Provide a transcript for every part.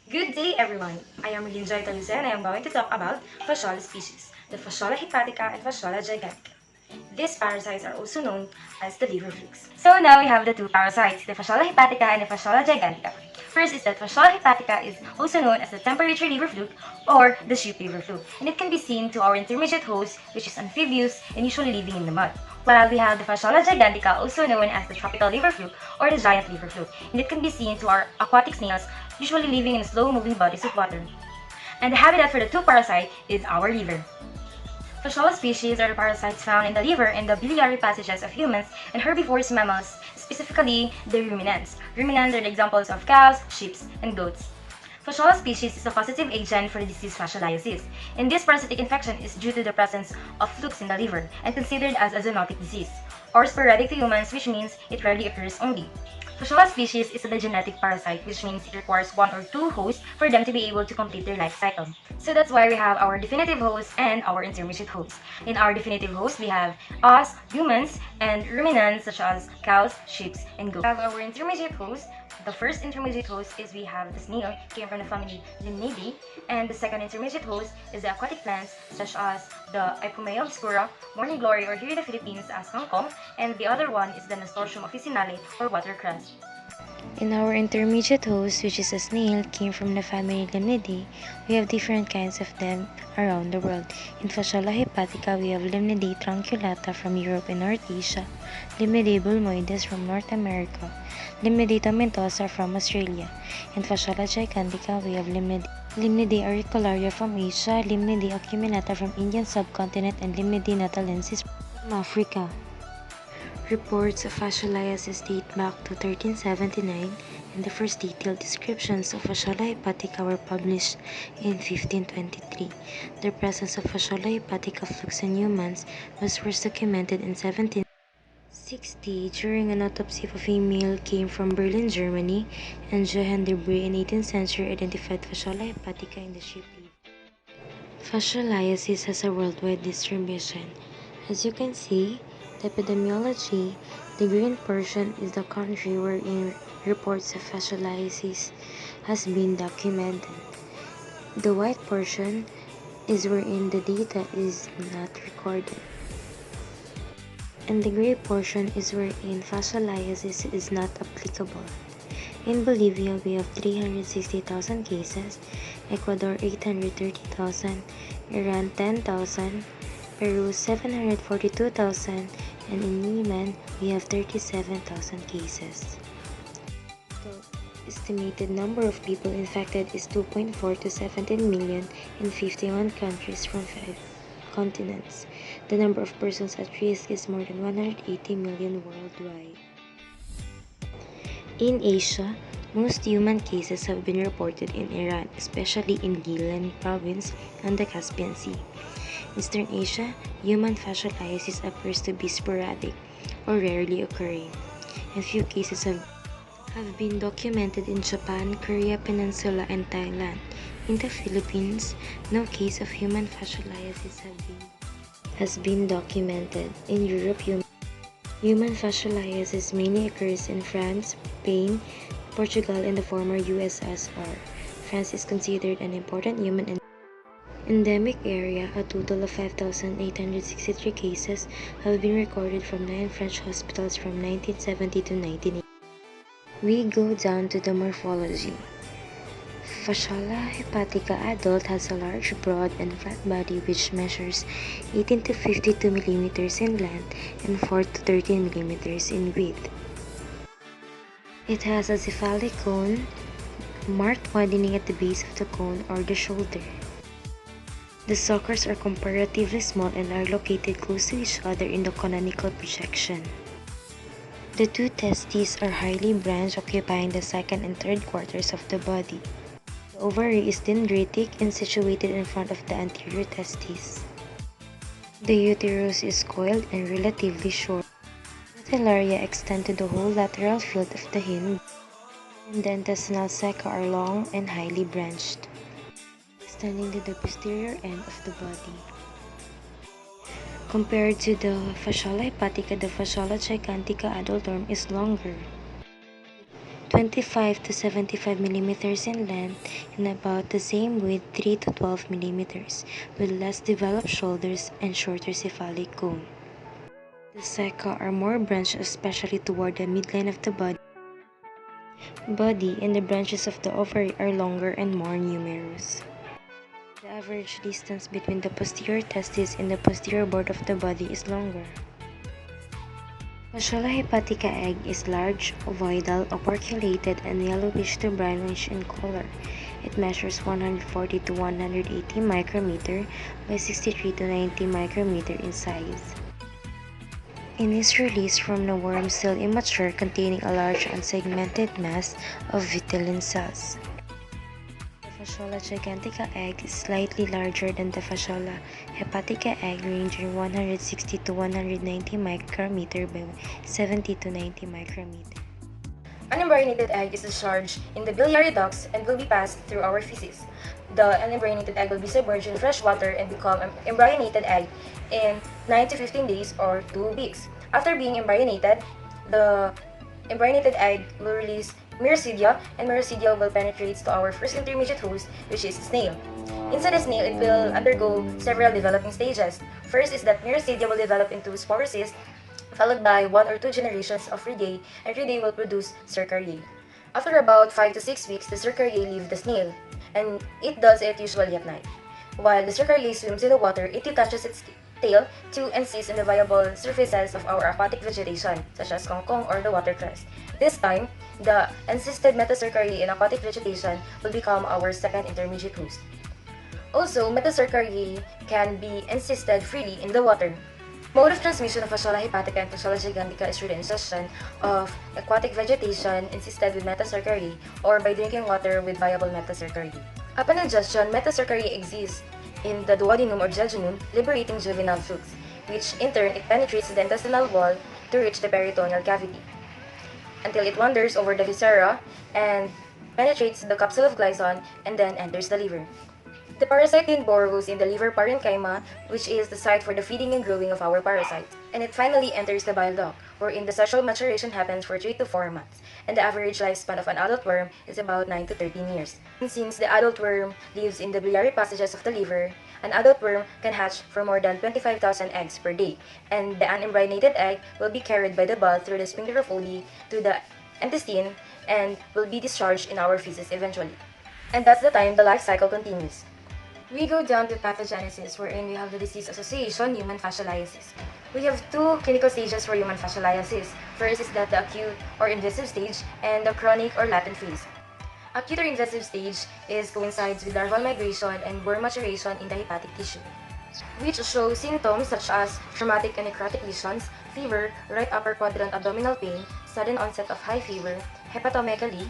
Good day, everyone. I am Joy Taluse and I am going to talk about Fasciola species, the Fasciola hepatica and Fasciola gigantica. These parasites are also known as the liver flukes. So now we have the two parasites, the Fasciola hepatica and the Fasciola gigantica. First is that Fasciola hepatica is also known as the temperature liver fluke or the sheep liver fluke, and it can be seen to our intermediate host, which is amphibious and usually living in the mud. While we have the Fasciola gigantica, also known as the tropical liver fluke or the giant liver fluke, and it can be seen to our aquatic snails, usually living in slow-moving bodies of water. And the habitat for the two parasites is our liver. Fasciola species are the parasites found in the liver and the biliary passages of humans and herbivorous mammals, specifically the ruminants. Ruminants are the examples of cows, sheep, and goats. Fasciola species is a causative agent for the disease fascioliasis, and this parasitic infection is due to the presence of flukes in the liver and considered as a zoonotic disease, or sporadic to humans, which means it rarely occurs only. Fasciola species is a genetic parasite, which means it requires one or two hosts for them to be able to complete their life cycle. So that's why we have our definitive host and our intermediate host. In our definitive host, we have us, humans, and ruminants such as cows, sheep, and goats. We have our intermediate host. The first intermediate host is we have the snail, came from the family Limnidae, and the second intermediate host is the aquatic plants such as the Ipomea obscura, morning glory, or here in the Philippines as kangkong, and the other one is the Nasturtium officinale or watercress. In our intermediate host, which is a snail, came from the family Limnidae. We have different kinds of them around the world. In Fasciola hepatica, we have Limnidae trunculata from Europe and North Asia, Limnidae bulmoides from North America, Limnidae tomentosa from Australia. In Fasciola gigantica, we have Limnidae auricularia from Asia, Limnidae acuminata from Indian subcontinent, and Limnidae natalensis from Africa. Reports of fascioliasis date back to 1379, and the first detailed descriptions of Fasciola hepatica were published in 1523. The presence of Fasciola hepatica flukes in humans was first documented in 1760 during an autopsy of a female came from Berlin, Germany, and Johann de Brie in 18th century identified Fasciola hepatica in the sheep liver. Fascioliasis has a worldwide distribution. As you can see, the epidemiology, the green portion is the country wherein reports of fascioliasis has been documented. The white portion is wherein the data is not recorded. And the gray portion is wherein fascioliasis is not applicable. In Bolivia, we have 360,000 cases, Ecuador 830,000, Iran 10,000, Peru 742,000, and in Yemen, we have 37,000 cases. The estimated number of people infected is 2.4 to 17 million in 51 countries from 5 continents. The number of persons at risk is more than 180 million worldwide. In Asia, most human cases have been reported in Iran, especially in Gilan province and the Caspian Sea. Eastern Asia, human fascioliasis appears to be sporadic or rarely occurring, and few cases have been documented in Japan, Korea Peninsula, and Thailand. In the Philippines, no case of human fascioliasis has been documented. In Europe, human fascioliasis mainly occurs in France, Spain, Portugal, and the former USSR. France is considered an important human endemic area. A total of 5,863 cases have been recorded from 9 French hospitals from 1970 to 1980. We go down to the morphology. Fasciola hepatica adult has a large, broad, and flat body which measures 18 to 52 mm in length and 4 to 13 mm in width. It has a cephalic cone, marked widening at the base of the cone or the shoulder. The suckers are comparatively small and are located close to each other in the canonical projection. The two testes are highly branched, occupying the second and third quarters of the body. The ovary is dendritic and situated in front of the anterior testes. The uterus is coiled and relatively short. The patellaria extend to the whole lateral field of the hind, and the intestinal ceca are long and highly branched, extending to the posterior end of the body. Compared to the Fasciola hepatica, the Fasciola gigantica adult term is longer. 25 to 75 millimeters in length and about the same width 3 to 12 millimeters, with less developed shoulders and shorter cephalic cone. The ceca are more branched, especially toward the midline of the body, and the branches of the ovary are longer and more numerous. The average distance between the posterior testis and the posterior border of the body is longer. Fasciola hepatica egg is large, ovoidal, operculated, and yellowish to brownish in color. It measures 140 to 180 micrometer by 63 to 90 micrometer in size. It is released from the worm still immature, containing a large unsegmented mass of vitelline cells. The Fasciola gigantica egg is slightly larger than the Fasciola hepatica egg, ranging 160 to 190 micrometer by 70 to 90 micrometer. An embryonated egg is discharged in the biliary ducts and will be passed through our feces. The unembryonated egg will be submerged in fresh water and become an embryonated egg in 9 to 15 days or 2 weeks. After being embryonated, the embryonated egg will release myricidia, and myricidia will penetrate to our first intermediate host, which is snail. Inside the snail, it will undergo several developing stages. First is that myricidia will develop into sporocyst, followed by 1 or 2 generations of Ridae, and Ridae will produce cercariae. After about 5 to 6 weeks, the cercariae leave the snail, and it does it usually at night. While the cercariae swims in the water, it detaches its tail to and sits in the viable surfaces of our aquatic vegetation, such as kangkong or the watercress. This time, the encysted metacercariae in aquatic vegetation will become our second intermediate host. Also, metacercariae can be encysted freely in the water. Mode of transmission of Fasciola hepatica and Fasciola gigantica is through the ingestion of aquatic vegetation encysted with metacercariae or by drinking water with viable metacercariae. Upon ingestion, metacercariae exists in the duodenum or jejunum, liberating juvenile fluids, which in turn it penetrates the intestinal wall to reach the peritoneal cavity, until it wanders over the viscera and penetrates the capsule of Gleason and then enters the liver. The parasite then burrows in the liver parenchyma, which is the site for the feeding and growing of our parasites. And it finally enters the bile duct, wherein the sexual maturation happens for 3 to 4 months, and the average lifespan of an adult worm is about 9 to 13 years. And since the adult worm lives in the biliary passages of the liver, an adult worm can hatch for more than 25,000 eggs per day, and the unembryonated egg will be carried by the bud through the sphincter of Oddi to the intestine and will be discharged in our feces eventually. And that's the time the life cycle continues. We go down to pathogenesis, wherein we have the disease association, human fascioliasis. We have 2 clinical stages for human fascioliasis. First is that the acute or invasive stage and the chronic or latent phase. Acute or invasive stage coincides with larval migration and worm maturation in the hepatic tissue, which show symptoms such as traumatic and necrotic lesions, fever, right upper quadrant abdominal pain, sudden onset of high fever, hepatomegaly,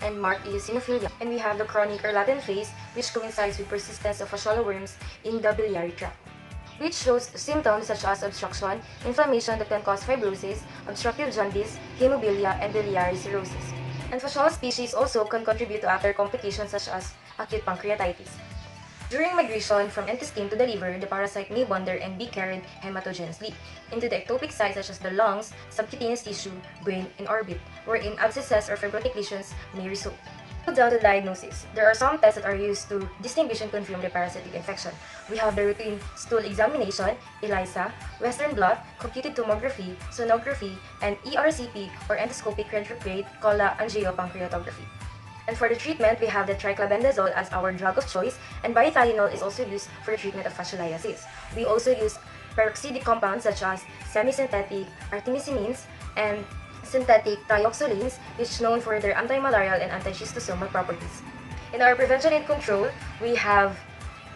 and marked eosinophilia. And we have the chronic or latent phase, which coincides with persistence of Fasciola worms in the biliary tract, which shows symptoms such as obstruction, inflammation that can cause fibrosis, obstructive jaundice, hemophilia, and biliary cirrhosis. And Fasciola species also can contribute to other complications such as acute pancreatitis. During migration from intestine to the liver, the parasite may wander and be carried hematogenously into the ectopic sites such as the lungs, subcutaneous tissue, brain, and orbit, wherein abscesses or fibrotic lesions may result. Down to diagnosis. There are some tests that are used to distinguish and confirm the parasitic infection. We have the routine stool examination, ELISA, Western blot, computed tomography, sonography, and ERCP or endoscopic retrograde cholangiopancreatography. And for the treatment, we have the triclabendazole as our drug of choice, and biethylenol is also used for the treatment of fascioliasis. We also use peroxidic compounds such as semi-synthetic artemisinin and synthetic trioxolines, which are known for their anti-malarial and anti-schistosomal properties. In our prevention and control, we have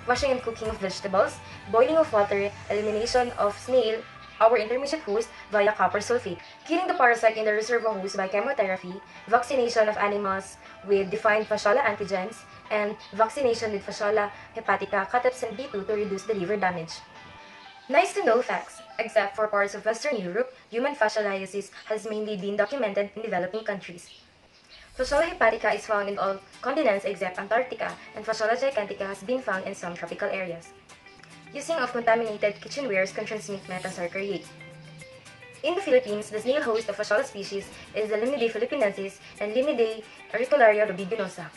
washing and cooking of vegetables, boiling of water, elimination of snail, our intermediate host, via copper sulfate, killing the parasite in the reservoir host by chemotherapy, vaccination of animals with defined Fasciola antigens, and vaccination with Fasciola hepatica cathepsin B2 to reduce the liver damage. Nice to know facts. Except for parts of Western Europe, human fascioliasis has mainly been documented in developing countries. Fasciola hepatica is found in all continents except Antarctica, and Fasciola gigantica has been found in some tropical areas. Using of contaminated kitchenwares can transmit metacercariae. In the Philippines, the snail host of Fasciola species is the Limnidae philippinensis and Limnidae auricularia rubiginosa.